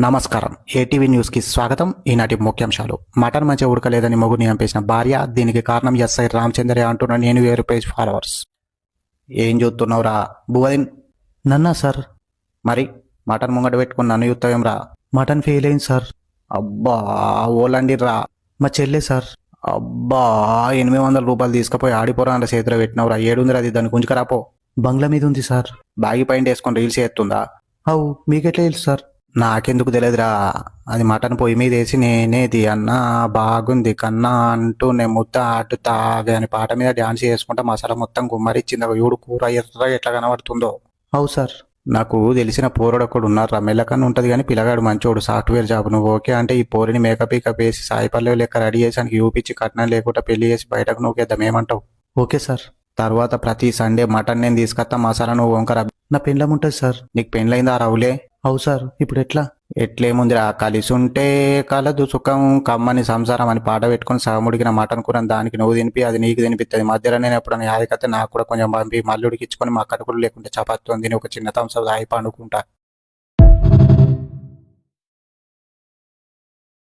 నమస్కారం. ఏటీవీ న్యూస్కి స్వాగతం. ఈనాటి ముఖ్యాంశాలు. మటన్ మంచిగా ఉడకలేదని మొగుడిని చంపేసిన భార్య, దీనికి కారణం ఎస్ఐ రామచంద్రయ్య అంటున్న నేను 1000 పేజ్ ఫాలోవర్స్. ఏం చూస్తున్నావురా బువదిన్? నన్నా సార్. మరి మటన్ ముంగట పెట్టుకుని నన్ను చూస్తావేం రా? మటన్ ఫెయిల్ అయింది సార్. అబ్బా ఓలండి రా. మా చెల్లె సార్. అబ్బా 800 రూపాయలు తీసుకుపోయి ఆడిపోరా అంటే చేతిలో పెట్టినవురా. ఏడుందిరా అది? దాన్ని గుంజుకరాపో. బంగ్లా మీద ఉంది సార్. బ్యాగి పైన వేసుకొని రీల్స్ చేస్తుందా? అవు మీకెట్లా తెలుసు సార్? నాకెందుకు తెలియదురా. అది మటన్ పొయ్యి మీద వేసి నేనేది అన్నా బాగుంది కన్నా అంటూ నేను ముద్ద అటు తాగే అని పాట మీద డ్యాన్స్ చేసుకుంటా మసాలా మొత్తం గుమ్మరిచ్చింది. ఎవడు కూర ఎర్ర ఎట్లా కనబడుతుందో. అవు సార్. నాకు తెలిసిన పోరుడు ఒకడు ఉన్నారా. మెల్లకన్నా ఉంటుంది కానీ పిల్లగాడు మంచోడు, సాఫ్ట్వేర్ జాబ్. నువ్వు ఓకే అంటే ఈ పోరిని మేకప్ వేసి సాయిపల్లె లెక్క రెడీ చేసానికి యూపిచ్చి కట్నం లేకుండా పెళ్లి చేసి బయటకు నూకేద్దాం, ఏమంటావు? Okay sir. తర్వాత ప్రతి సండే మటన్ నేను తీసుకొస్తా, మసాలా నువ్వు వంకర. నా పెండ్లం ఉంటుంది సార్. నీకు పెండ్లైందా రావులే? అవు సార్. ఇప్పుడు ఎట్లా? ఎట్లేముందిరా, కలిసి ఉంటే కలదు సుఖం కమ్మని సంసారం అని పాట పెట్టుకుని సగముడికిన మటన్ కూర దానికి నువ్వు తినిపి అది నీకు తినిపిస్తుంది. మధ్యలో నేను ఎప్పుడైనా యాదకతే నాకు కూడా కొంచెం పంపి మళ్ళీ ఉడికించుకొని మా అక్కడ కూడా లేకుంటే చపాతీతో తిని ఒక చిన్న థమ్స్ అప్ తాగి పండుకుంటా.